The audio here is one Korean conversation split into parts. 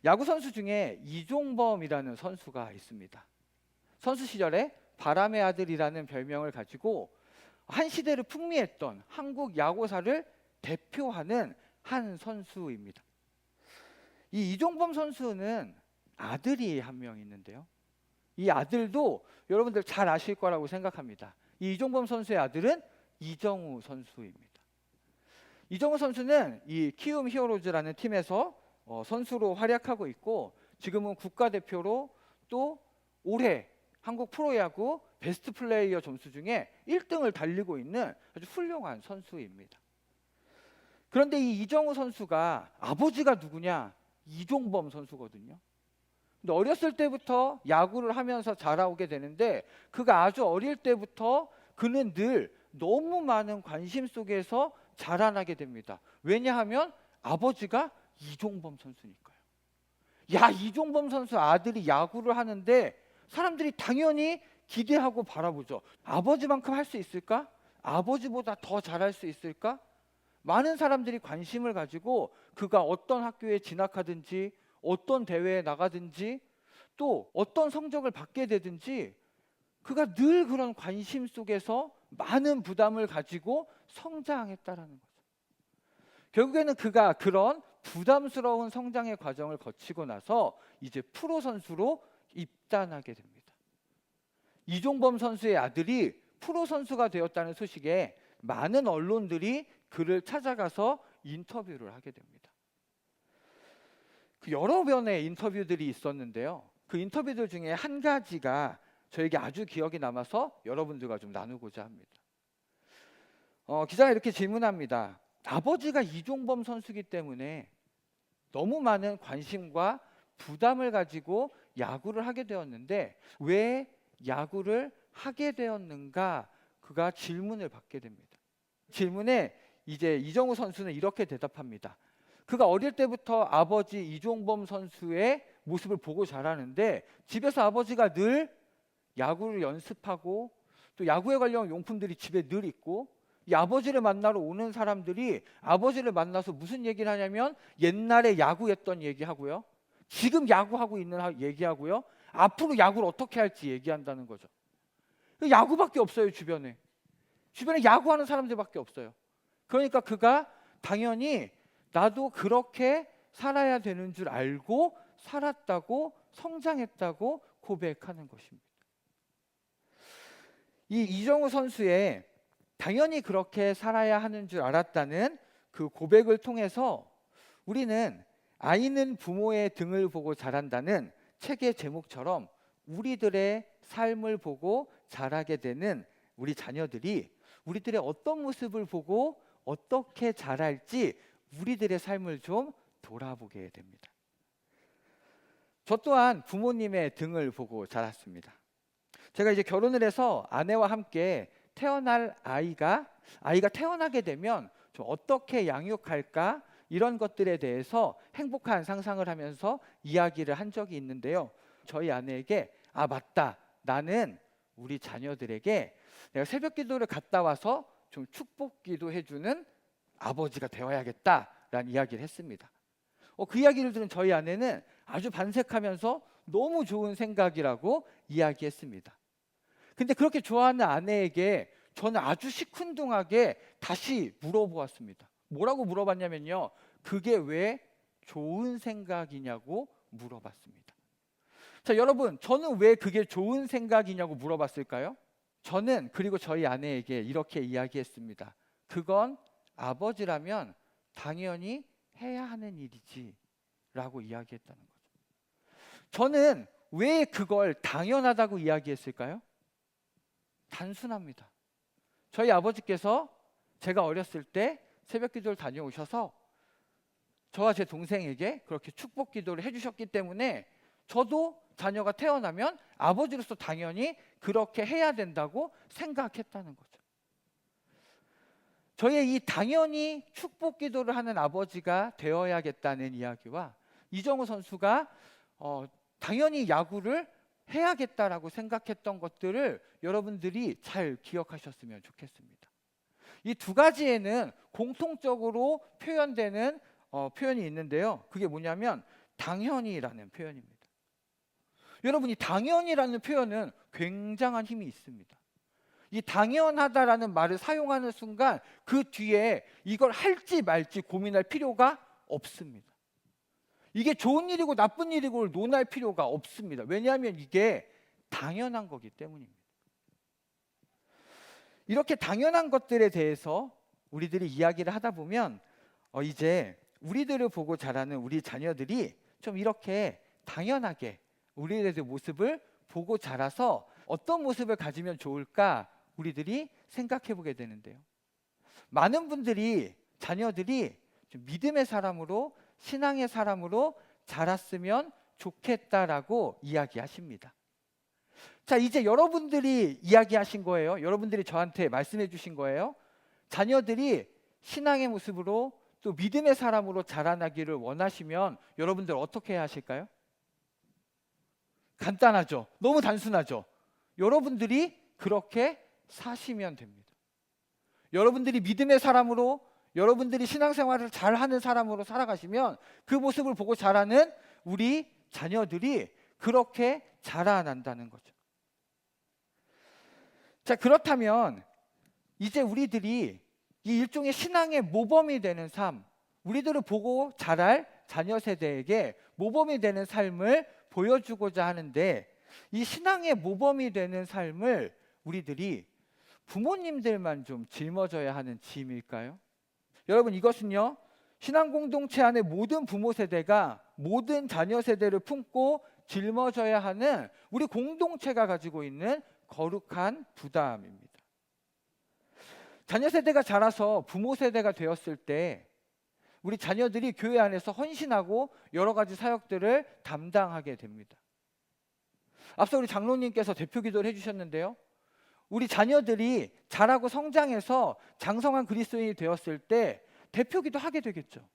야구 선수 중에 이종범이라는 선수가 있습니다. 선수 시절에 바람의 아들이라는 별명을 가지고 한 시대를 풍미했던 한국 야구사를 대표하는 한 선수입니다. 이 이종범 선수는 아들이 한 명 있는데요. 이 아들도 여러분들 잘 아실 거라고 생각합니다. 이 이종범 선수의 아들은 이정우 선수입니다. 이정우 선수는 이 키움 히어로즈라는 팀에서 선수로 활약하고 있고, 지금은 국가대표로 또 올해 한국 프로야구 베스트 플레이어 점수 중에 1등을 달리고 있는 아주 훌륭한 선수입니다. 그런데 이 이정우 선수가 아버지가 누구냐? 이종범 선수거든요. 근데 어렸을 때부터 야구를 하면서 자라오게 되는데, 그가 아주 어릴 때부터 그는 늘 너무 많은 관심 속에서 자라나게 됩니다. 왜냐하면 아버지가 이종범 선수니까요. 야, 이종범 선수 아들이 야구를 하는데 사람들이 당연히 기대하고 바라보죠. 아버지만큼 할 수 있을까? 아버지보다 더 잘할 수 있을까? 많은 사람들이 관심을 가지고 그가 어떤 학교에 진학하든지, 어떤 대회에 나가든지, 또 어떤 성적을 받게 되든지 그가 늘 그런 관심 속에서 많은 부담을 가지고 성장했다라는 거죠. 결국에는 그가 그런 부담스러운 성장의 과정을 거치고 나서 이제 프로 선수로 입단하게 됩니다. 이종범 선수의 아들이 프로 선수가 되었다는 소식에 많은 언론들이 그를 찾아가서 인터뷰를 하게 됩니다. 그 여러 번의 인터뷰들이 있었는데요. 그 인터뷰들 중에 한 가지가 저에게 아주 기억이 남아서 여러분들과 좀 나누고자 합니다. 기자가 이렇게 질문합니다. 아버지가 이종범 선수이기 때문에 너무 많은 관심과 부담을 가지고 야구를 하게 되었는데 왜 야구를 하게 되었는가? 그가 질문을 받게 됩니다. 질문에 이제 이정우 선수는 이렇게 대답합니다. 그가 어릴 때부터 아버지 이종범 선수의 모습을 보고 자라는데 집에서 아버지가 늘 야구를 연습하고 또 야구에 관련 용품들이 집에 늘 있고, 이 아버지를 만나러 오는 사람들이 아버지를 만나서 무슨 얘기를 하냐면 옛날에 야구했던 얘기하고요, 지금 야구하고 있는 얘기하고요, 앞으로 야구를 어떻게 할지 얘기한다는 거죠. 야구밖에 없어요. 주변에 야구하는 사람들밖에 없어요. 그러니까 그가 당연히 나도 그렇게 살아야 되는 줄 알고 살았다고, 성장했다고 고백하는 것입니다. 이 이정우 선수의 당연히 그렇게 살아야 하는 줄 알았다는 그 고백을 통해서 우리는 아이는 부모의 등을 보고 자란다는 책의 제목처럼 우리들의 삶을 보고 자라게 되는 우리 자녀들이 우리들의 어떤 모습을 보고 어떻게 자랄지 우리들의 삶을 좀 돌아보게 됩니다. 저 또한 부모님의 등을 보고 자랐습니다. 제가 이제 결혼을 해서 아내와 함께 태어날 아이가 태어나게 되면 좀 어떻게 양육할까, 이런 것들에 대해서 행복한 상상을 하면서 이야기를 한 적이 있는데요. 저희 아내에게 맞다, 나는 우리 자녀들에게 내가 새벽 기도를 갔다 와서 좀 축복 기도해주는 아버지가 되어야겠다라는 이야기를 했습니다. 그 이야기를 들은 저희 아내는 아주 반색하면서 너무 좋은 생각이라고 이야기했습니다. 근데 그렇게 좋아하는 아내에게 저는 아주 시큰둥하게 다시 물어보았습니다. 뭐라고 물어봤냐면요, 그게 왜 좋은 생각이냐고 물어봤습니다. 자, 여러분, 저는 왜 그게 좋은 생각이냐고 물어봤을까요? 저는 그리고 저희 아내에게 이렇게 이야기했습니다. 그건 아버지라면 당연히 해야 하는 일이지 라고 이야기했다는 거죠. 저는 왜 그걸 당연하다고 이야기했을까요? 단순합니다. 저희 아버지께서 제가 어렸을 때 새벽 기도를 다녀오셔서 저와 제 동생에게 그렇게 축복 기도를 해주셨기 때문에 저도 자녀가 태어나면 아버지로서 당연히 그렇게 해야 된다고 생각했다는 거죠. 저의 이 당연히 축복 기도를 하는 아버지가 되어야겠다는 이야기와 이정우 선수가 당연히 야구를 해야겠다라고 생각했던 것들을 여러분들이 잘 기억하셨으면 좋겠습니다. 이 두 가지에는 공통적으로 표현되는 표현이 있는데요. 그게 뭐냐면 당연히라는 표현입니다. 여러분, 이 당연히라는 표현은 굉장한 힘이 있습니다. 이 당연하다라는 말을 사용하는 순간 그 뒤에 이걸 할지 말지 고민할 필요가 없습니다. 이게 좋은 일이고 나쁜 일이고를 논할 필요가 없습니다. 왜냐하면 이게 당연한 거기 때문입니다. 이렇게 당연한 것들에 대해서 우리들이 이야기를 하다 보면 이제 우리들을 보고 자라는 우리 자녀들이 좀 이렇게 당연하게 우리들의 모습을 보고 자라서 어떤 모습을 가지면 좋을까 우리들이 생각해 보게 되는데요. 많은 분들이 자녀들이 좀 믿음의 사람으로, 신앙의 사람으로 자랐으면 좋겠다라고 이야기하십니다. 자, 이제 여러분들이 이야기하신 거예요. 여러분들이 저한테 말씀해 주신 거예요. 자녀들이 신앙의 모습으로 또 믿음의 사람으로 자라나기를 원하시면 여러분들 어떻게 해야 하실까요? 간단하죠. 너무 단순하죠. 여러분들이 그렇게 사시면 됩니다. 여러분들이 믿음의 사람으로, 여러분들이 신앙생활을 잘하는 사람으로 살아가시면 그 모습을 보고 자라는 우리 자녀들이 그렇게 자라난다는 거죠. 자, 그렇다면 이제 우리들이 이 일종의 신앙의 모범이 되는 삶, 우리들을 보고 자랄 자녀 세대에게 모범이 되는 삶을 보여주고자 하는데, 이 신앙의 모범이 되는 삶을 우리들이 부모님들만 좀 짊어져야 하는 짐일까요? 여러분, 이것은요, 신앙 공동체 안에 모든 부모 세대가 모든 자녀 세대를 품고 짊어져야 하는 우리 공동체가 가지고 있는 거룩한 부담입니다. 자녀 세대가 자라서 부모 세대가 되었을 때 우리 자녀들이 교회 안에서 헌신하고 여러 가지 사역들을 담당하게 됩니다. 앞서 우리 장로님께서 대표 기도를 해주셨는데요. 우리 자녀들이 자라고 성장해서 장성한 그리스도인이 되었을 때 대표 기도 하게 되겠죠.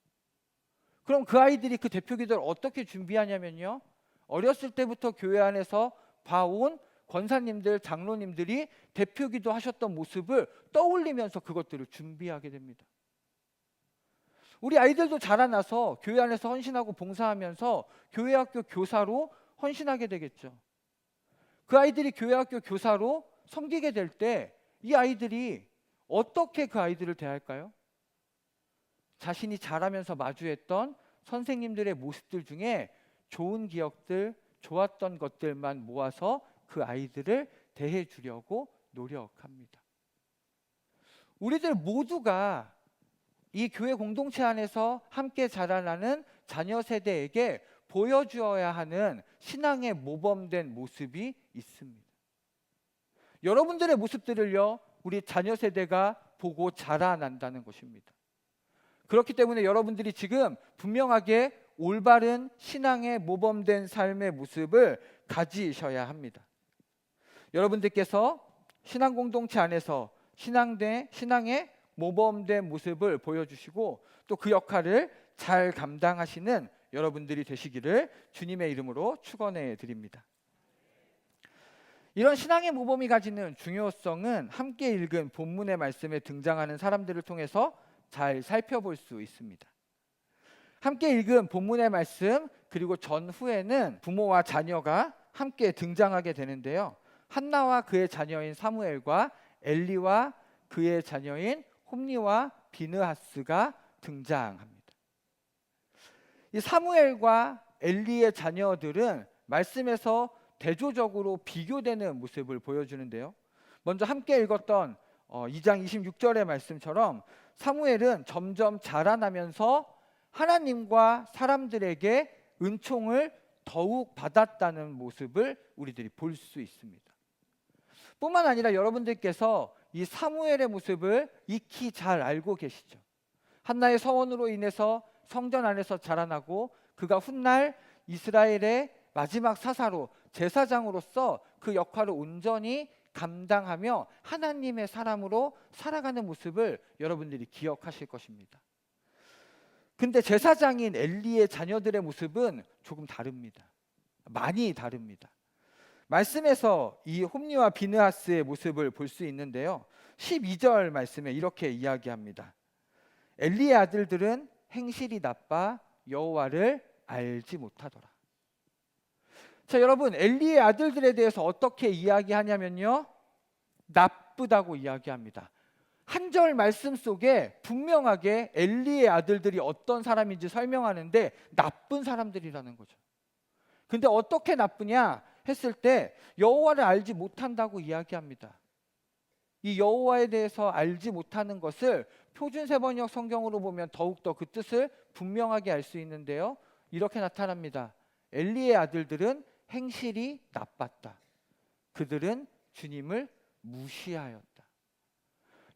그럼 그 아이들이 그 대표 기도를 어떻게 준비하냐면요, 어렸을 때부터 교회 안에서 봐온 권사님들, 장로님들이 대표 기도 하셨던 모습을 떠올리면서 그것들을 준비하게 됩니다. 우리 아이들도 자라나서 교회 안에서 헌신하고 봉사하면서 교회 학교 교사로 헌신하게 되겠죠. 그 아이들이 교회 학교 교사로 섬기게 될 때 이 아이들이 어떻게 그 아이들을 대할까요? 자신이 자라면서 마주했던 선생님들의 모습들 중에 좋은 기억들, 좋았던 것들만 모아서 그 아이들을 대해 주려고 노력합니다. 우리들 모두가 이 교회 공동체 안에서 함께 자라나는 자녀 세대에게 보여주어야 하는 신앙의 모범된 모습이 있습니다. 여러분들의 모습들을요, 우리 자녀 세대가 보고 자라난다는 것입니다. 그렇기 때문에 여러분들이 지금 분명하게 올바른 신앙의 모범된 삶의 모습을 가지셔야 합니다. 여러분들께서 신앙 공동체 안에서 신앙의 모범된 모습을 보여주시고 또 그 역할을 잘 감당하시는 여러분들이 되시기를 주님의 이름으로 축원해 드립니다. 이런 신앙의 모범이 가지는 중요성은 함께 읽은 본문의 말씀에 등장하는 사람들을 통해서 잘 살펴볼 수 있습니다. 함께 읽은 본문의 말씀 그리고 전후에는 부모와 자녀가 함께 등장하게 되는데요. 한나와 그의 자녀인 사무엘과 엘리와 그의 자녀인 홈니와 비느하스가 등장합니다. 이 사무엘과 엘리의 자녀들은 말씀에서 대조적으로 비교되는 모습을 보여주는데요. 먼저 함께 읽었던 2장 26절의 말씀처럼 사무엘은 점점 자라나면서 하나님과 사람들에게 은총을 더욱 받았다는 모습을 우리들이 볼 수 있습니다. 뿐만 아니라 여러분들께서 이 사무엘의 모습을 익히 잘 알고 계시죠. 한나의 서원으로 인해서 성전 안에서 자라나고 그가 훗날 이스라엘의 마지막 사사로 제사장으로서 그 역할을 온전히 감당하며 하나님의 사람으로 살아가는 모습을 여러분들이 기억하실 것입니다. 근데 제사장인 엘리의 자녀들의 모습은 조금 다릅니다. 많이 다릅니다. 말씀에서 이 홈니와 비느하스의 모습을 볼 수 있는데요. 12절 말씀에 이렇게 이야기합니다. 엘리의 아들들은 행실이 나빠 여호와를 알지 못하더라. 자, 여러분, 엘리의 아들들에 대해서 어떻게 이야기하냐면요, 나쁘다고 이야기합니다. 한 절 말씀 속에 분명하게 엘리의 아들들이 어떤 사람인지 설명하는데 나쁜 사람들이라는 거죠. 근데 어떻게 나쁘냐 했을 때 여호와를 알지 못한다고 이야기합니다. 이 여호와에 대해서 알지 못하는 것을 표준세번역 성경으로 보면 더욱더 그 뜻을 분명하게 알 수 있는데요, 이렇게 나타납니다. 엘리의 아들들은 행실이 나빴다. 그들은 주님을 무시하였다.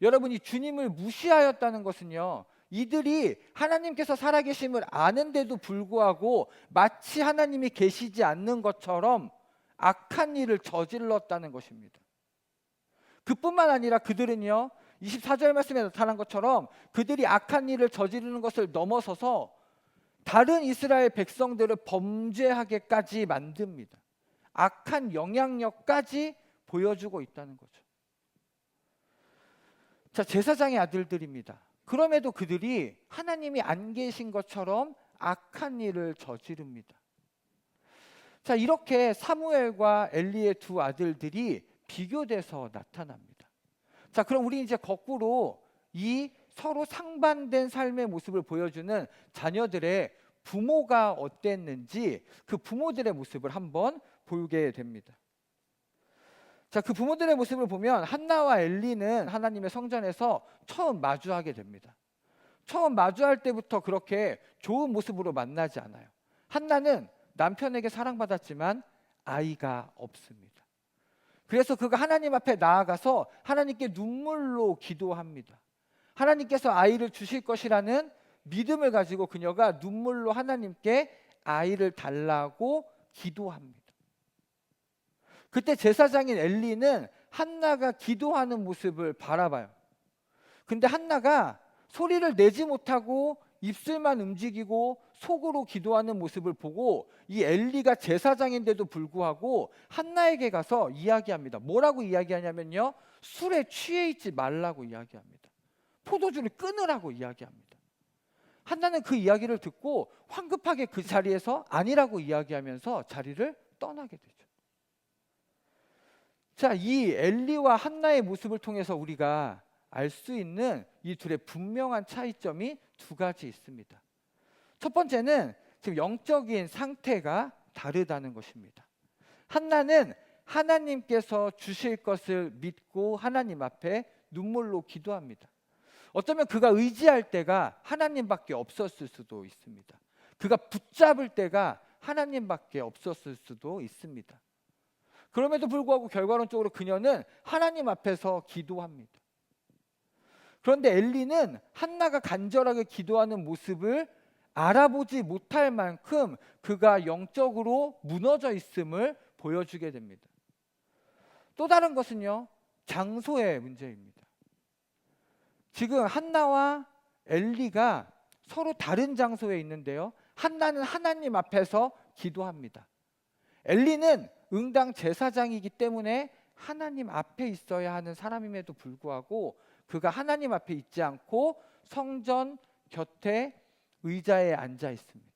여러분이 주님을 무시하였다는 것은요, 이들이 하나님께서 살아계심을 아는데도 불구하고 마치 하나님이 계시지 않는 것처럼 악한 일을 저질렀다는 것입니다. 그뿐만 아니라 그들은요, 24절 말씀에 나타난 것처럼 그들이 악한 일을 저지르는 것을 넘어서서 다른 이스라엘 백성들을 범죄하게까지 만듭니다. 악한 영향력까지 보여주고 있다는 거죠. 자, 제사장의 아들들입니다. 그럼에도 그들이 하나님이 안 계신 것처럼 악한 일을 저지릅니다. 자, 이렇게 사무엘과 엘리의 두 아들들이 비교돼서 나타납니다. 자, 그럼 우리 이제 거꾸로 이 서로 상반된 삶의 모습을 보여주는 자녀들의 부모가 어땠는지 그 부모들의 모습을 한번 보게 됩니다. 자, 그 부모들의 모습을 보면 한나와 엘리는 하나님의 성전에서 처음 마주하게 됩니다. 처음 마주할 때부터 그렇게 좋은 모습으로 만나지 않아요. 한나는 남편에게 사랑받았지만 아이가 없습니다. 그래서 그가 하나님 앞에 나아가서 하나님께 눈물로 기도합니다. 하나님께서 아이를 주실 것이라는 믿음을 가지고 그녀가 눈물로 하나님께 아이를 달라고 기도합니다. 그때 제사장인 엘리는 한나가 기도하는 모습을 바라봐요. 근데 한나가 소리를 내지 못하고 입술만 움직이고 속으로 기도하는 모습을 보고 이 엘리가 제사장인데도 불구하고 한나에게 가서 이야기합니다. 뭐라고 이야기하냐면요, 술에 취해 있지 말라고 이야기합니다. 포도주를 끊으라고 이야기합니다. 한나는 그 이야기를 듣고 황급하게 그 자리에서 아니라고 이야기하면서 자리를 떠나게 되죠. 자, 이 엘리와 한나의 모습을 통해서 우리가 알 수 있는 이 둘의 분명한 차이점이 두 가지 있습니다. 첫 번째는 지금 영적인 상태가 다르다는 것입니다. 한나는 하나님께서 주실 것을 믿고 하나님 앞에 눈물로 기도합니다. 어쩌면 그가 의지할 때가 하나님밖에 없었을 수도 있습니다. 그가 붙잡을 때가 하나님밖에 없었을 수도 있습니다. 그럼에도 불구하고 결과론적으로 그녀는 하나님 앞에서 기도합니다. 그런데 엘리는 한나가 간절하게 기도하는 모습을 알아보지 못할 만큼 그가 영적으로 무너져 있음을 보여주게 됩니다. 또 다른 것은요, 장소의 문제입니다. 지금 한나와 엘리가 서로 다른 장소에 있는데요, 한나는 하나님 앞에서 기도합니다. 엘리는 응당 제사장이기 때문에 하나님 앞에 있어야 하는 사람임에도 불구하고 그가 하나님 앞에 있지 않고 성전 곁에 의자에 앉아 있습니다.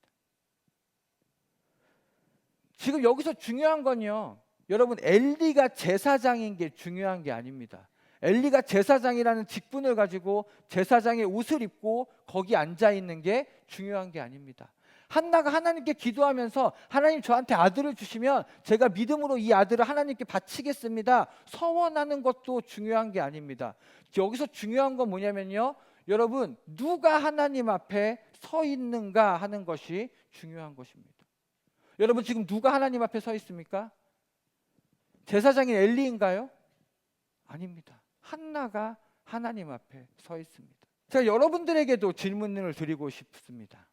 지금 여기서 중요한 건요, 여러분, 엘리가 제사장인 게 중요한 게 아닙니다. 엘리가 제사장이라는 직분을 가지고 제사장의 옷을 입고 거기 앉아 있는 게 중요한 게 아닙니다. 한나가 하나님께 기도하면서 하나님 저한테 아들을 주시면 제가 믿음으로 이 아들을 하나님께 바치겠습니다, 서원하는 것도 중요한 게 아닙니다. 여기서 중요한 건 뭐냐면요, 여러분, 누가 하나님 앞에 서 있는가 하는 것이 중요한 것입니다. 여러분, 지금 누가 하나님 앞에 서 있습니까? 제사장인 엘리인가요? 아닙니다. 한나가 하나님 앞에 서 있습니다. 제가 여러분들에게도 질문을 드리고 싶습니다.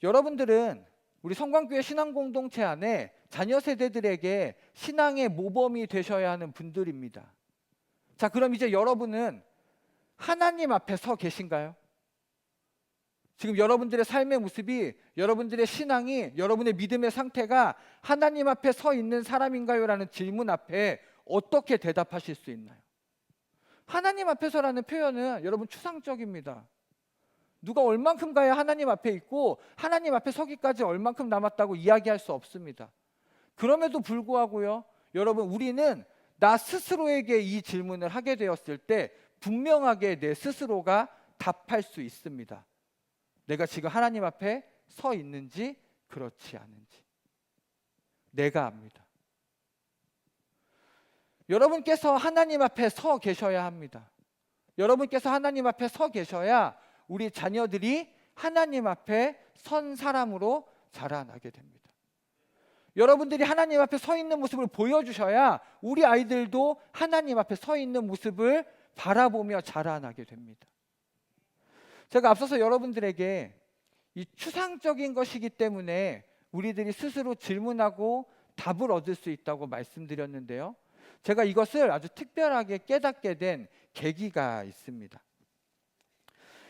여러분들은 우리 성광교회 신앙공동체 안에 자녀 세대들에게 신앙의 모범이 되셔야 하는 분들입니다. 자, 그럼 이제 여러분은 하나님 앞에 서 계신가요? 지금 여러분들의 삶의 모습이, 여러분들의 신앙이, 여러분의 믿음의 상태가 하나님 앞에 서 있는 사람인가요? 라는 질문 앞에 어떻게 대답하실 수 있나요? 하나님 앞에서라는 표현은 여러분 추상적입니다. 누가 얼만큼 가야 하나님 앞에 있고 하나님 앞에 서기까지 얼만큼 남았다고 이야기할 수 없습니다. 그럼에도 불구하고요, 여러분, 우리는 나 스스로에게 이 질문을 하게 되었을 때 분명하게 내 스스로가 답할 수 있습니다. 내가 지금 하나님 앞에 서 있는지 그렇지 않은지 내가 압니다. 여러분께서 하나님 앞에 서 계셔야 합니다. 여러분께서 하나님 앞에 서 계셔야 우리 자녀들이 하나님 앞에 선 사람으로 자라나게 됩니다. 여러분들이 하나님 앞에 서 있는 모습을 보여주셔야 우리 아이들도 하나님 앞에 서 있는 모습을 바라보며 자라나게 됩니다. 제가 앞서서 여러분들에게 이 추상적인 것이기 때문에 우리들이 스스로 질문하고 답을 얻을 수 있다고 말씀드렸는데요. 제가 이것을 아주 특별하게 깨닫게 된 계기가 있습니다.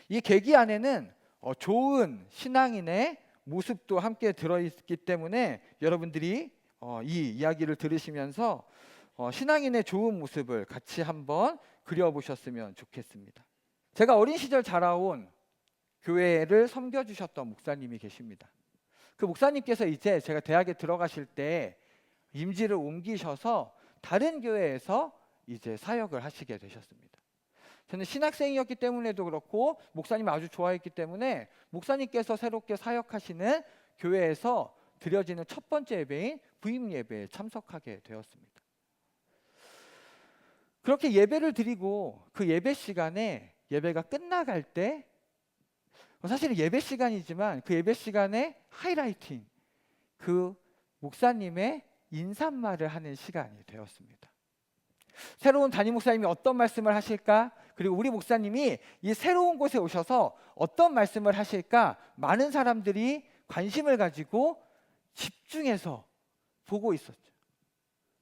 이 계기 안에는 좋은 신앙인의 모습도 함께 들어있기 때문에 여러분들이 이 이야기를 들으시면서 신앙인의 좋은 모습을 같이 한번 그려보셨으면 좋겠습니다. 제가 어린 시절 자라온 교회를 섬겨주셨던 목사님이 계십니다. 그 목사님께서 이제 제가 대학에 들어가실 때 임지를 옮기셔서 다른 교회에서 이제 사역을 하시게 되셨습니다. 저는 신학생이었기 때문에도 그렇고 목사님을 아주 좋아했기 때문에 목사님께서 새롭게 사역하시는 교회에서 드려지는 첫 번째 예배인 부임 예배에 참석하게 되었습니다. 그렇게 예배를 드리고 그 예배 시간에 예배가 끝나갈 때 사실은 예배 시간이지만 그 예배 시간에 하이라이팅, 그 목사님의 인사말을 하는 시간이 되었습니다. 새로운 담임 목사님이 어떤 말씀을 하실까? 그리고 우리 목사님이 이 새로운 곳에 오셔서 어떤 말씀을 하실까? 많은 사람들이 관심을 가지고 집중해서 보고 있었죠.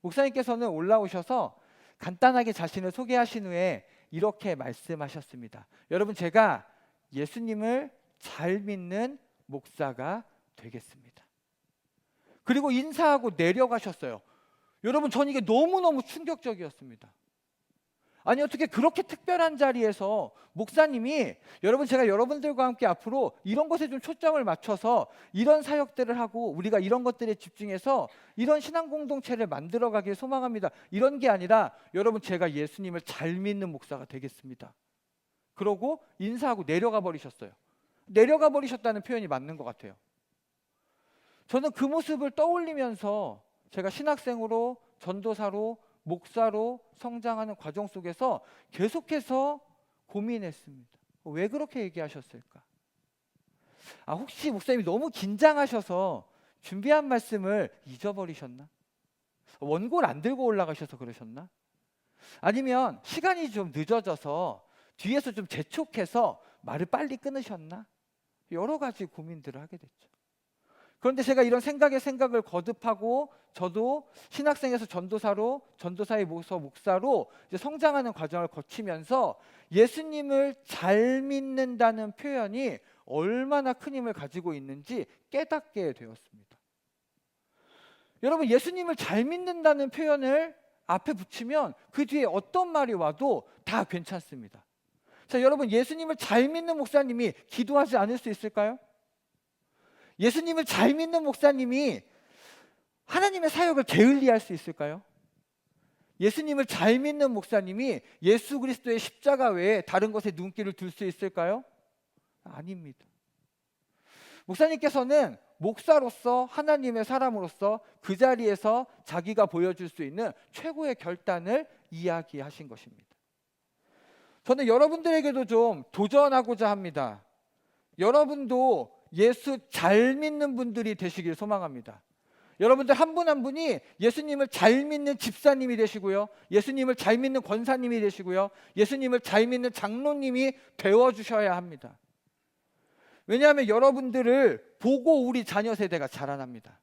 목사님께서는 올라오셔서 간단하게 자신을 소개하신 후에 이렇게 말씀하셨습니다. 여러분, 제가 예수님을 잘 믿는 목사가 되겠습니다. 그리고 인사하고 내려가셨어요. 여러분, 전 이게 너무너무 충격적이었습니다. 아니, 어떻게 그렇게 특별한 자리에서 목사님이 여러분, 제가 여러분들과 함께 앞으로 이런 것에 좀 초점을 맞춰서 이런 사역들을 하고 우리가 이런 것들에 집중해서 이런 신앙 공동체를 만들어가길 소망합니다. 이런 게 아니라 여러분, 제가 예수님을 잘 믿는 목사가 되겠습니다. 그러고 인사하고 내려가 버리셨어요. 내려가 버리셨다는 표현이 맞는 것 같아요. 저는 그 모습을 떠올리면서 제가 신학생으로 전도사로 목사로 성장하는 과정 속에서 계속해서 고민했습니다. 왜 그렇게 얘기하셨을까? 혹시 목사님이 너무 긴장하셔서 준비한 말씀을 잊어버리셨나? 원고를 안 들고 올라가셔서 그러셨나? 아니면 시간이 좀 늦어져서 뒤에서 좀 재촉해서 말을 빨리 끊으셨나? 여러 가지 고민들을 하게 됐죠. 그런데 제가 이런 생각을 거듭하고 저도 신학생에서 전도사로, 전도사의 목사로 이제 성장하는 과정을 거치면서 예수님을 잘 믿는다는 표현이 얼마나 큰 힘을 가지고 있는지 깨닫게 되었습니다. 여러분, 예수님을 잘 믿는다는 표현을 앞에 붙이면 그 뒤에 어떤 말이 와도 다 괜찮습니다. 자, 여러분, 예수님을 잘 믿는 목사님이 기도하지 않을 수 있을까요? 예수님을 잘 믿는 목사님이 하나님의 사역을 게을리할 수 있을까요? 예수님을 잘 믿는 목사님이 예수 그리스도의 십자가 외에 다른 것에 눈길을 둘 수 있을까요? 아닙니다. 목사님께서는 목사로서, 하나님의 사람으로서 그 자리에서 자기가 보여줄 수 있는 최고의 결단을 이야기하신 것입니다. 저는 여러분들에게도 좀 도전하고자 합니다. 여러분도 예수 잘 믿는 분들이 되시길 소망합니다. 여러분들 한 분 한 분이 예수님을 잘 믿는 집사님이 되시고요, 예수님을 잘 믿는 권사님이 되시고요, 예수님을 잘 믿는 장로님이 되어주셔야 합니다. 왜냐하면 여러분들을 보고 우리 자녀 세대가 자라납니다.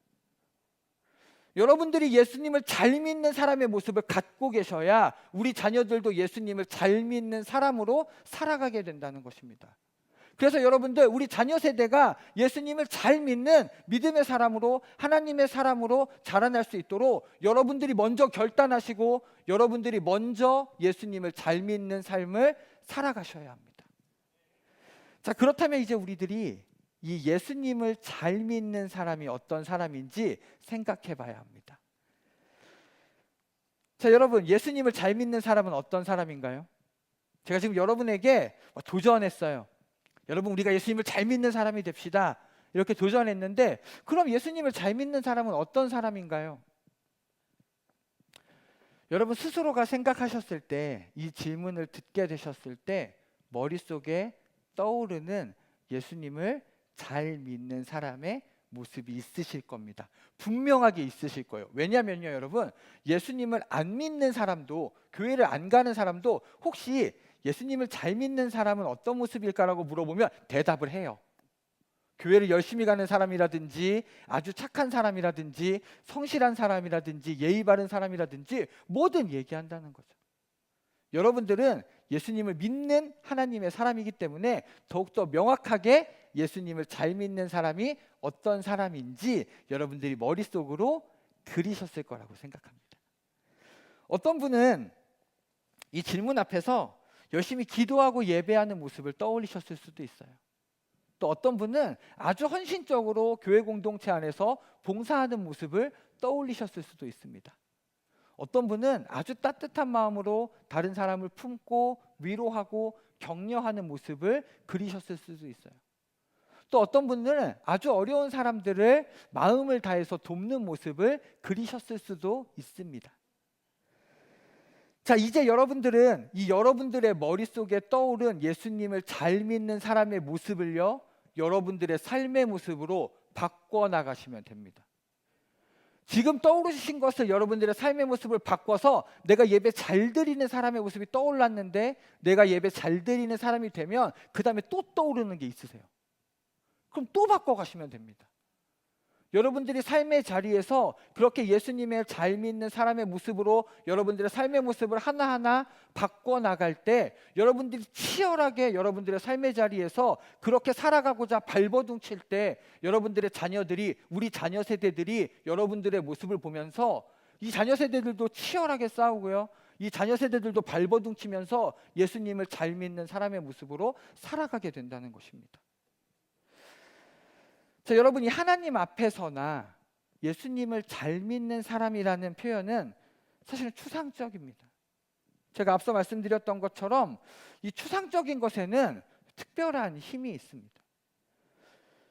여러분들이 예수님을 잘 믿는 사람의 모습을 갖고 계셔야 우리 자녀들도 예수님을 잘 믿는 사람으로 살아가게 된다는 것입니다. 그래서 여러분들, 우리 자녀 세대가 예수님을 잘 믿는 믿음의 사람으로, 하나님의 사람으로 자라날 수 있도록 여러분들이 먼저 결단하시고 여러분들이 먼저 예수님을 잘 믿는 삶을 살아가셔야 합니다. 자, 그렇다면 이제 우리들이 이 예수님을 잘 믿는 사람이 어떤 사람인지 생각해 봐야 합니다. 자, 여러분, 예수님을 잘 믿는 사람은 어떤 사람인가요? 제가 지금 여러분에게 도전했어요. 여러분, 우리가 예수님을 잘 믿는 사람이 됩시다. 이렇게 도전했는데, 그럼 예수님을 잘 믿는 사람은 어떤 사람인가요? 여러분 스스로가 생각하셨을 때, 이 질문을 듣게 되셨을 때 머릿속에 떠오르는 예수님을 잘 믿는 사람의 모습이 있으실 겁니다. 분명하게 있으실 거예요. 왜냐면요, 여러분, 예수님을 안 믿는 사람도, 교회를 안 가는 사람도 혹시 예수님을 잘 믿는 사람은 어떤 모습일까라고 물어보면 대답을 해요. 교회를 열심히 가는 사람이라든지 아주 착한 사람이라든지 성실한 사람이라든지 예의 바른 사람이라든지 뭐든 얘기한다는 거죠. 여러분들은 예수님을 믿는 하나님의 사람이기 때문에 더욱더 명확하게 예수님을 잘 믿는 사람이 어떤 사람인지 여러분들이 머릿속으로 그리셨을 거라고 생각합니다. 어떤 분은 이 질문 앞에서 열심히 기도하고 예배하는 모습을 떠올리셨을 수도 있어요. 또 어떤 분은 아주 헌신적으로 교회 공동체 안에서 봉사하는 모습을 떠올리셨을 수도 있습니다. 어떤 분은 아주 따뜻한 마음으로 다른 사람을 품고 위로하고 격려하는 모습을 그리셨을 수도 있어요. 또 어떤 분들은 아주 어려운 사람들을 마음을 다해서 돕는 모습을 그리셨을 수도 있습니다. 자, 이제 여러분들은 이 여러분들의 머릿속에 떠오른 예수님을 잘 믿는 사람의 모습을요, 여러분들의 삶의 모습으로 바꿔나가시면 됩니다. 지금 떠오르신 것을 여러분들의 삶의 모습을 바꿔서 내가 예배 잘 드리는 사람의 모습이 떠올랐는데 내가 예배 잘 드리는 사람이 되면 그 다음에 또 떠오르는 게 있으세요. 그럼 또 바꿔가시면 됩니다. 여러분들이 삶의 자리에서 그렇게 예수님의 잘 믿는 사람의 모습으로 여러분들의 삶의 모습을 하나하나 바꿔나갈 때 여러분들이 치열하게 여러분들의 삶의 자리에서 그렇게 살아가고자 발버둥칠 때 여러분들의 자녀들이, 우리 자녀 세대들이 여러분들의 모습을 보면서 이 자녀 세대들도 치열하게 싸우고요, 이 자녀 세대들도 발버둥치면서 예수님을 잘 믿는 사람의 모습으로 살아가게 된다는 것입니다. 자, 여러분이 하나님 앞에서나 예수님을 잘 믿는 사람이라는 표현은 사실은 추상적입니다. 제가 앞서 말씀드렸던 것처럼 이 추상적인 것에는 특별한 힘이 있습니다.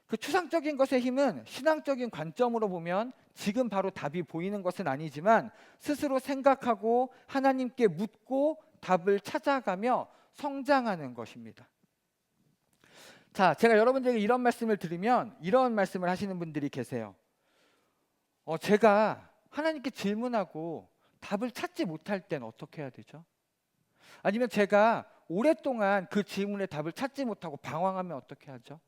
그 추상적인 것의 힘은 신앙적인 관점으로 보면 지금 바로 답이 보이는 것은 아니지만 스스로 생각하고 하나님께 묻고 답을 찾아가며 성장하는 것입니다. 자, 제가 여러분들에게 이런 말씀을 드리면 이런 말씀을 하시는 분들이 계세요. 제가 하나님께 질문하고 답을 찾지 못할 땐 어떻게 해야 되죠? 아니면 제가 오랫동안 그 질문에 답을 찾지 못하고 방황하면 어떻게 하죠?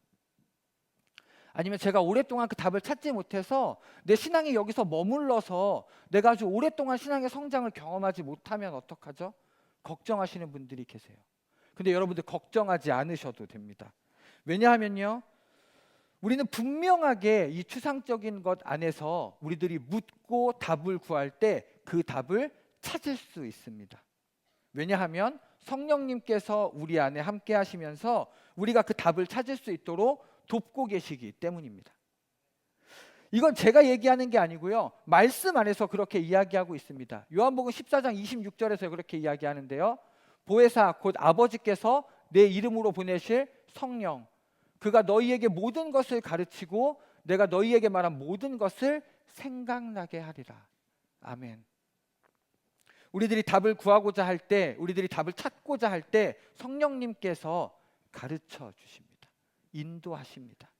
아니면 제가 오랫동안 그 답을 찾지 못해서 내 신앙이 여기서 머물러서 내가 아주 오랫동안 신앙의 성장을 경험하지 못하면 어떡하죠? 걱정하시는 분들이 계세요. 근데 여러분들 걱정하지 않으셔도 됩니다. 왜냐하면요, 우리는 분명하게 이 추상적인 것 안에서 우리들이 묻고 답을 구할 때 그 답을 찾을 수 있습니다. 왜냐하면 성령님께서 우리 안에 함께 하시면서 우리가 그 답을 찾을 수 있도록 돕고 계시기 때문입니다. 이건 제가 얘기하는 게 아니고요, 말씀 안에서 그렇게 이야기하고 있습니다. 요한복음 14장 26절에서 그렇게 이야기하는데요, 보혜사 곧 아버지께서 내 이름으로 보내실 성령, 그가 너희에게 모든 것을 가르치고 내가 너희에게 말한 모든 것을 생각나게 하리라. 아멘. 우리들이 답을 구하고자 할 때, 우리들이 답을 찾고자 할 때 성령님께서 가르쳐 주십니다. 인도하십니다.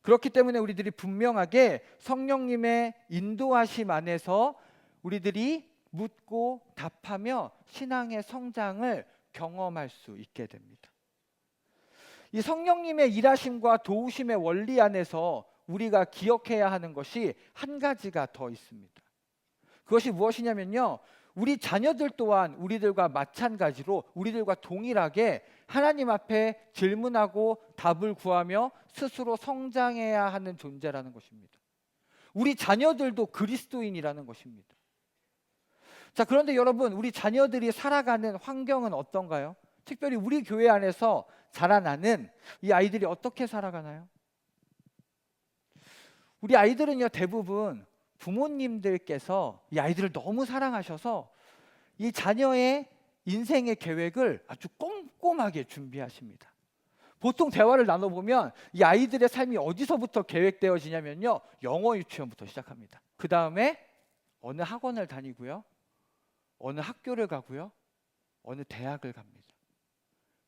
그렇기 때문에 우리들이 분명하게 성령님의 인도하심 안에서 우리들이 묻고 답하며 신앙의 성장을 경험할 수 있게 됩니다. 이 성령님의 일하심과 도우심의 원리 안에서 우리가 기억해야 하는 것이 한 가지가 더 있습니다. 그것이 무엇이냐면요, 우리 자녀들 또한 우리들과 마찬가지로 우리들과 동일하게 하나님 앞에 질문하고 답을 구하며 스스로 성장해야 하는 존재라는 것입니다. 우리 자녀들도 그리스도인이라는 것입니다. 자, 그런데 여러분, 우리 자녀들이 살아가는 환경은 어떤가요? 특별히 우리 교회 안에서 자라나는 이 아이들이 어떻게 살아가나요? 우리 아이들은요, 대부분 부모님들께서 이 아이들을 너무 사랑하셔서 이 자녀의 인생의 계획을 아주 꼼꼼하게 준비하십니다. 보통 대화를 나눠보면 이 아이들의 삶이 어디서부터 계획되어지냐면요, 영어 유치원부터 시작합니다. 그 다음에 어느 학원을 다니고요, 어느 학교를 가고요, 어느 대학을 갑니다.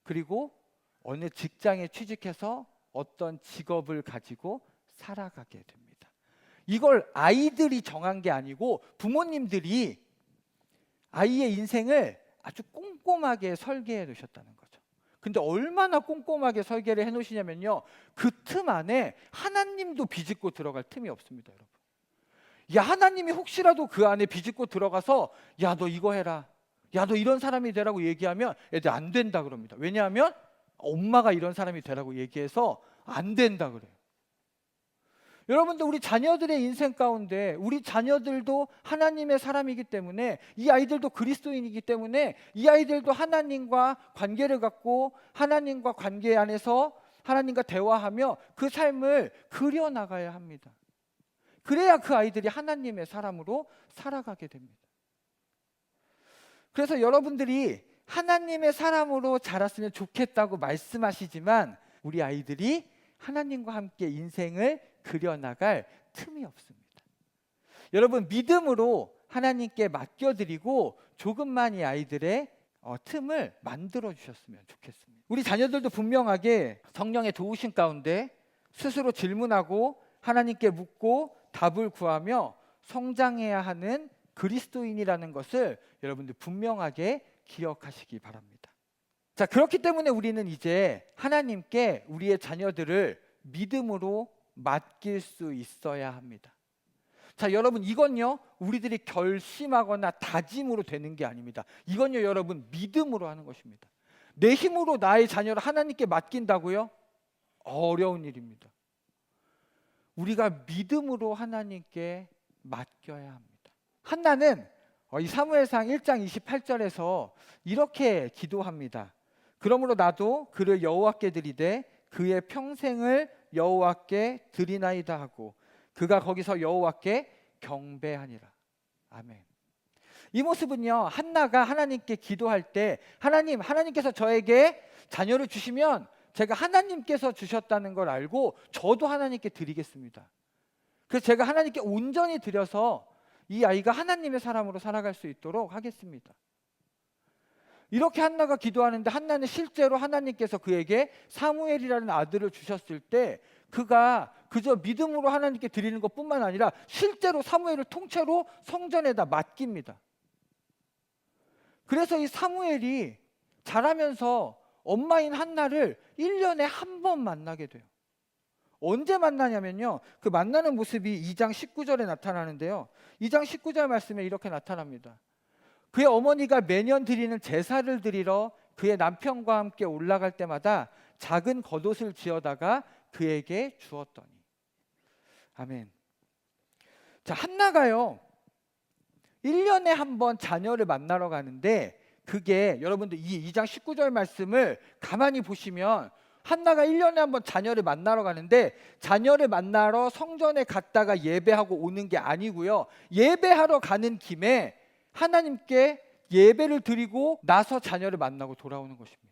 그리고 어느 직장에 취직해서 어떤 직업을 가지고 살아가게 됩니다. 이걸 아이들이 정한 게 아니고 부모님들이 아이의 인생을 아주 꼼꼼하게 설계해 놓으셨다는 거죠. 근데 얼마나 꼼꼼하게 설계를 해 놓으시냐면요, 그 틈 안에 하나님도 비집고 들어갈 틈이 없습니다, 여러분. 야, 하나님이 혹시라도 그 안에 비집고 들어가서 야, 너 이거 해라, 야, 너 이런 사람이 되라고 얘기하면 애들 안 된다 그럽니다. 왜냐하면 엄마가 이런 사람이 되라고 얘기해서 안 된다 그래요. 여러분들, 우리 자녀들의 인생 가운데 우리 자녀들도 하나님의 사람이기 때문에, 이 아이들도 그리스도인이기 때문에 이 아이들도 하나님과 관계를 갖고 하나님과 관계 안에서 하나님과 대화하며 그 삶을 그려나가야 합니다. 그래야 그 아이들이 하나님의 사람으로 살아가게 됩니다. 그래서 여러분들이 하나님의 사람으로 자랐으면 좋겠다고 말씀하시지만 우리 아이들이 하나님과 함께 인생을 그려나갈 틈이 없습니다. 여러분, 믿음으로 하나님께 맡겨드리고 조금만 이 아이들의 틈을 만들어 주셨으면 좋겠습니다. 우리 자녀들도 분명하게 성령의 도우심 가운데 스스로 질문하고 하나님께 묻고 답을 구하며 성장해야 하는 그리스도인이라는 것을 여러분들 분명하게 기억하시기 바랍니다. 자, 그렇기 때문에 우리는 이제 하나님께 우리의 자녀들을 믿음으로 맡길 수 있어야 합니다. 자, 여러분, 이건요, 우리들이 결심하거나 다짐으로 되는 게 아닙니다. 이건요, 여러분, 믿음으로 하는 것입니다. 내 힘으로 나의 자녀를 하나님께 맡긴다고요? 어려운 일입니다. 우리가 믿음으로 하나님께 맡겨야 합니다. 한나는 이 사무엘상 1장 28절에서 이렇게 기도합니다. 그러므로 나도 그를 여호와께 드리되 그의 평생을 여호와께 드리나이다 하고 그가 거기서 여호와께 경배하니라. 아멘. 이 모습은요, 한나가 하나님께 기도할 때 하나님께서 저에게 자녀를 주시면 제가 하나님께서 주셨다는 걸 알고 저도 하나님께 드리겠습니다. 그래서 제가 하나님께 온전히 드려서 이 아이가 하나님의 사람으로 살아갈 수 있도록 하겠습니다. 이렇게 한나가 기도하는데, 한나는 실제로 하나님께서 그에게 사무엘이라는 아들을 주셨을 때 그가 그저 믿음으로 하나님께 드리는 것뿐만 아니라 실제로 사무엘을 통째로 성전에다 맡깁니다. 그래서 이 사무엘이 자라면서 엄마인 한나를 1년에 한 번 만나게 돼요. 언제 만나냐면요, 그 만나는 모습이 2장 19절에 나타나는데요, 2장 19절 말씀에 이렇게 나타납니다. 그의 어머니가 매년 드리는 제사를 드리러 그의 남편과 함께 올라갈 때마다 작은 겉옷을 지어다가 그에게 주었더니. 아멘. 자, 한나가요 1년에 한 번 자녀를 만나러 가는데, 그게 여러분들 이 2장 19절 말씀을 가만히 보시면 한나가 1년에 한 번 자녀를 만나러 가는데, 자녀를 만나러 성전에 갔다가 예배하고 오는 게 아니고요, 예배하러 가는 김에 하나님께 예배를 드리고 나서 자녀를 만나고 돌아오는 것입니다.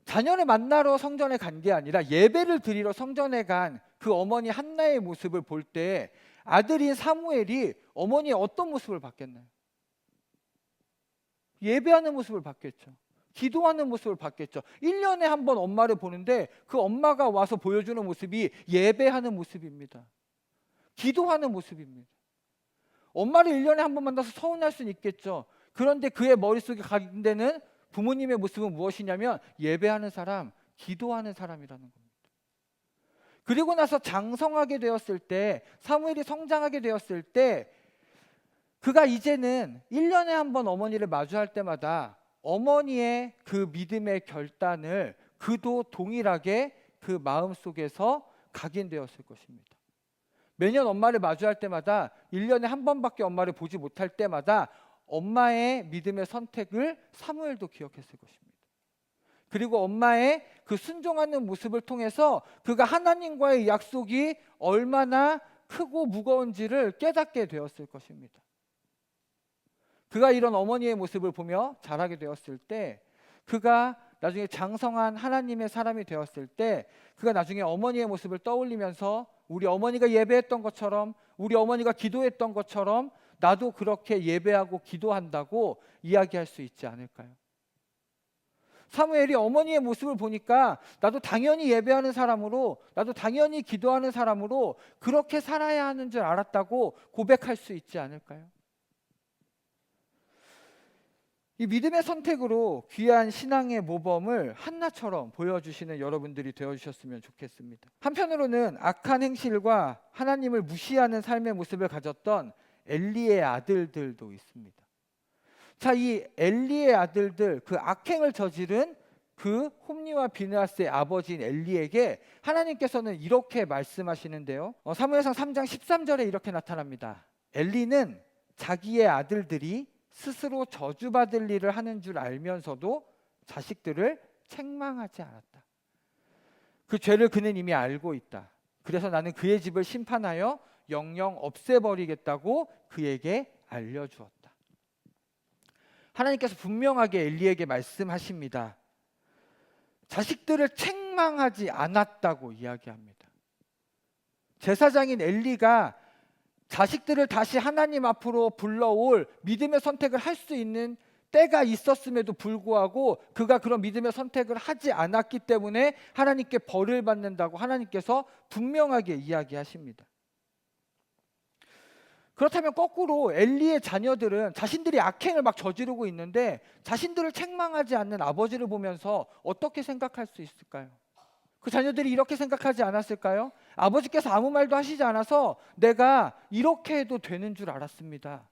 자녀를 만나러 성전에 간 게 아니라 예배를 드리러 성전에 간 그 어머니 한나의 모습을 볼 때 아들인 사무엘이 어머니의 어떤 모습을 봤겠나요? 예배하는 모습을 봤겠죠. 기도하는 모습을 봤겠죠. 1년에 한 번 엄마를 보는데 그 엄마가 와서 보여주는 모습이 예배하는 모습입니다. 기도하는 모습입니다. 엄마를 1년에 한 번 만나서 서운할 수는 있겠죠. 그런데 그의 머릿속에 가는 데는 부모님의 모습은 무엇이냐면 예배하는 사람, 기도하는 사람이라는 겁니다. 그리고 나서 장성하게 되었을 때, 사무엘이 성장하게 되었을 때, 그가 이제는 1년에 한 번 어머니를 마주할 때마다 어머니의 그 믿음의 결단을 그도 동일하게 그 마음속에서 각인되었을 것입니다. 매년 엄마를 마주할 때마다, 1년에 한 번밖에 엄마를 보지 못할 때마다 엄마의 믿음의 선택을 사무엘도 기억했을 것입니다. 그리고 엄마의 그 순종하는 모습을 통해서 그가 하나님과의 약속이 얼마나 크고 무거운지를 깨닫게 되었을 것입니다. 그가 이런 어머니의 모습을 보며 자라게 되었을 때, 그가 나중에 장성한 하나님의 사람이 되었을 때, 그가 나중에 어머니의 모습을 떠올리면서 우리 어머니가 예배했던 것처럼, 우리 어머니가 기도했던 것처럼 나도 그렇게 예배하고 기도한다고 이야기할 수 있지 않을까요? 사무엘이 어머니의 모습을 보니까 나도 당연히 예배하는 사람으로, 나도 당연히 기도하는 사람으로 그렇게 살아야 하는 줄 알았다고 고백할 수 있지 않을까요? 이 믿음의 선택으로 귀한 신앙의 모범을 한나처럼 보여주시는 여러분들이 되어주셨으면 좋겠습니다. 한편으로는 악한 행실과 하나님을 무시하는 삶의 모습을 가졌던 엘리의 아들들도 있습니다. 자, 이 엘리의 아들들, 그 악행을 저지른 그 홈리와 비느하스의 아버지인 엘리에게 하나님께서는 이렇게 말씀하시는데요. 사무엘상 3장 13절에 이렇게 나타납니다. 엘리는 자기의 아들들이 스스로 저주받을 일을 하는 줄 알면서도 자식들을 책망하지 않았다. 그 죄를 그는 이미 알고 있다. 그래서 나는 그의 집을 심판하여 영영 없애버리겠다고 그에게 알려주었다. 하나님께서 분명하게 엘리에게 말씀하십니다. 자식들을 책망하지 않았다고 이야기합니다. 제사장인 엘리가 자식들을 다시 하나님 앞으로 불러올 믿음의 선택을 할 수 있는 때가 있었음에도 불구하고 그가 그런 믿음의 선택을 하지 않았기 때문에 하나님께 벌을 받는다고 하나님께서 분명하게 이야기하십니다. 그렇다면 거꾸로 엘리의 자녀들은 자신들이 악행을 막 저지르고 있는데 자신들을 책망하지 않는 아버지를 보면서 어떻게 생각할 수 있을까요? 그 자녀들이 이렇게 생각하지 않았을까요? 아버지께서 아무 말도 하시지 않아서 내가 이렇게 해도 되는 줄 알았습니다.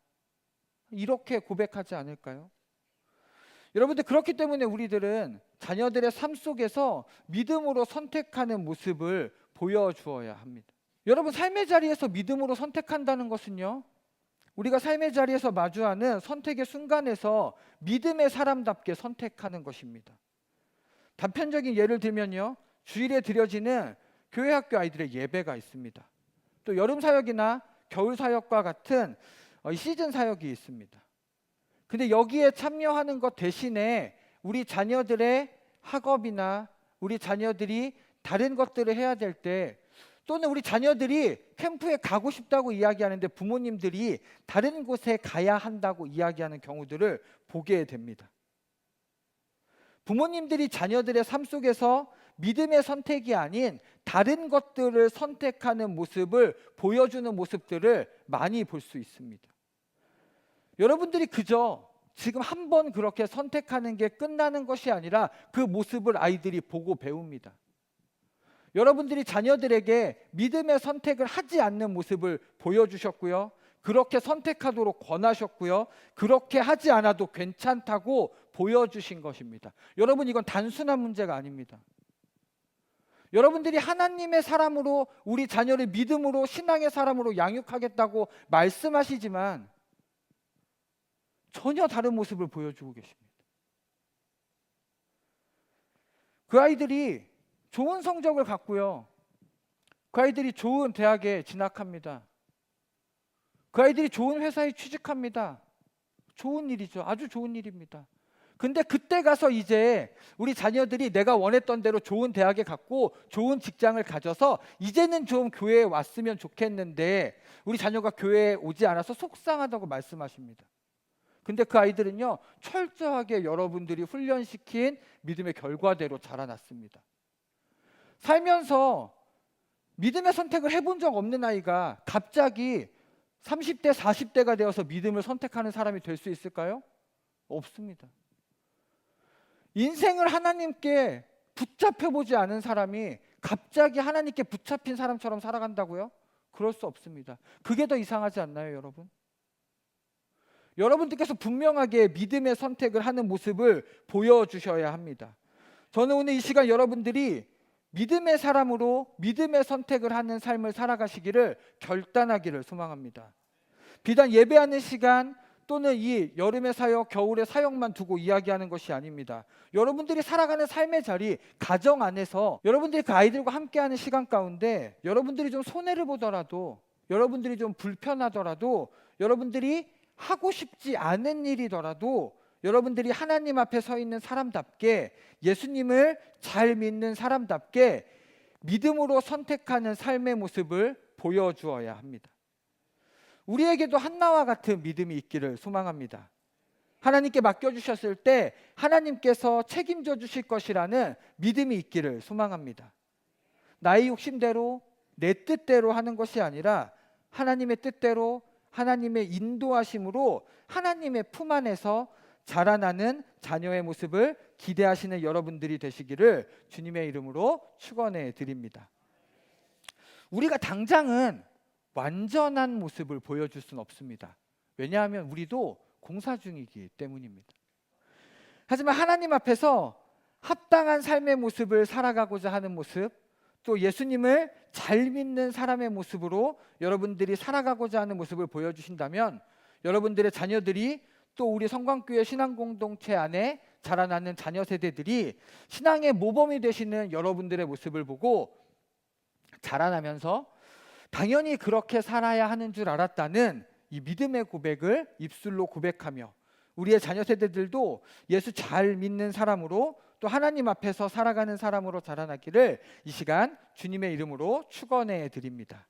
이렇게 고백하지 않을까요? 여러분들, 그렇기 때문에 우리들은 자녀들의 삶 속에서 믿음으로 선택하는 모습을 보여주어야 합니다. 여러분, 삶의 자리에서 믿음으로 선택한다는 것은요, 우리가 삶의 자리에서 마주하는 선택의 순간에서 믿음의 사람답게 선택하는 것입니다. 단편적인 예를 들면요, 주일에 드려지는 교회 학교 아이들의 예배가 있습니다. 또 여름 사역이나 겨울 사역과 같은 시즌 사역이 있습니다. 근데 여기에 참여하는 것 대신에 우리 자녀들의 학업이나 우리 자녀들이 다른 것들을 해야 될 때, 또는 우리 자녀들이 캠프에 가고 싶다고 이야기하는데 부모님들이 다른 곳에 가야 한다고 이야기하는 경우들을 보게 됩니다. 부모님들이 자녀들의 삶 속에서 믿음의 선택이 아닌 다른 것들을 선택하는 모습을 보여주는 모습들을 많이 볼 수 있습니다. 여러분들이 그저 지금 한 번 그렇게 선택하는 게 끝나는 것이 아니라 그 모습을 아이들이 보고 배웁니다. 여러분들이 자녀들에게 믿음의 선택을 하지 않는 모습을 보여주셨고요. 그렇게 선택하도록 권하셨고요. 그렇게 하지 않아도 괜찮다고 보여주신 것입니다. 여러분, 이건 단순한 문제가 아닙니다. 여러분들이 하나님의 사람으로 우리 자녀를 믿음으로 신앙의 사람으로 양육하겠다고 말씀하시지만 전혀 다른 모습을 보여주고 계십니다. 그 아이들이 좋은 성적을 갖고요, 그 아이들이 좋은 대학에 진학합니다. 그 아이들이 좋은 회사에 취직합니다. 좋은 일이죠. 아주 좋은 일입니다. 근데 그때 가서 이제 우리 자녀들이 내가 원했던 대로 좋은 대학에 갔고 좋은 직장을 가져서 이제는 좀 교회에 왔으면 좋겠는데 우리 자녀가 교회에 오지 않아서 속상하다고 말씀하십니다. 근데 그 아이들은요, 철저하게 여러분들이 훈련시킨 믿음의 결과대로 자라났습니다. 살면서 믿음의 선택을 해본 적 없는 아이가 갑자기 30대, 40대가 되어서 믿음을 선택하는 사람이 될 수 있을까요? 없습니다. 인생을 하나님께 붙잡혀보지 않은 사람이 갑자기 하나님께 붙잡힌 사람처럼 살아간다고요? 그럴 수 없습니다. 그게 더 이상하지 않나요, 여러분? 여러분들께서 분명하게 믿음의 선택을 하는 모습을 보여주셔야 합니다. 저는 오늘 이 시간 여러분들이 믿음의 사람으로 믿음의 선택을 하는 삶을 살아가시기를 결단하기를 소망합니다. 비단 예배하는 시간 또는 이 여름의 사역, 겨울의 사역만 두고 이야기하는 것이 아닙니다. 여러분들이 살아가는 삶의 자리, 가정 안에서 여러분들이 그 아이들과 함께하는 시간 가운데 여러분들이 좀 손해를 보더라도, 여러분들이 좀 불편하더라도, 여러분들이 하고 싶지 않은 일이더라도 여러분들이 하나님 앞에 서 있는 사람답게, 예수님을 잘 믿는 사람답게 믿음으로 선택하는 삶의 모습을 보여주어야 합니다. 우리에게도 한나와 같은 믿음이 있기를 소망합니다. 하나님께 맡겨주셨을 때 하나님께서 책임져 주실 것이라는 믿음이 있기를 소망합니다. 나의 욕심대로, 내 뜻대로 하는 것이 아니라 하나님의 뜻대로, 하나님의 인도하심으로 하나님의 품 안에서 자라나는 자녀의 모습을 기대하시는 여러분들이 되시기를 주님의 이름으로 축원해 드립니다. 우리가 당장은 완전한 모습을 보여줄 수는 없습니다. 왜냐하면 우리도 공사 중이기 때문입니다. 하지만 하나님 앞에서 합당한 삶의 모습을 살아가고자 하는 모습, 또 예수님을 잘 믿는 사람의 모습으로 여러분들이 살아가고자 하는 모습을 보여주신다면 여러분들의 자녀들이, 또 우리 성광교회 신앙공동체 안에 자라나는 자녀 세대들이 신앙의 모범이 되시는 여러분들의 모습을 보고 자라나면서 당연히 그렇게 살아야 하는 줄 알았다는 이 믿음의 고백을 입술로 고백하며 우리의 자녀 세대들도 예수 잘 믿는 사람으로, 또 하나님 앞에서 살아가는 사람으로 자라나기를 이 시간 주님의 이름으로 축원해 드립니다.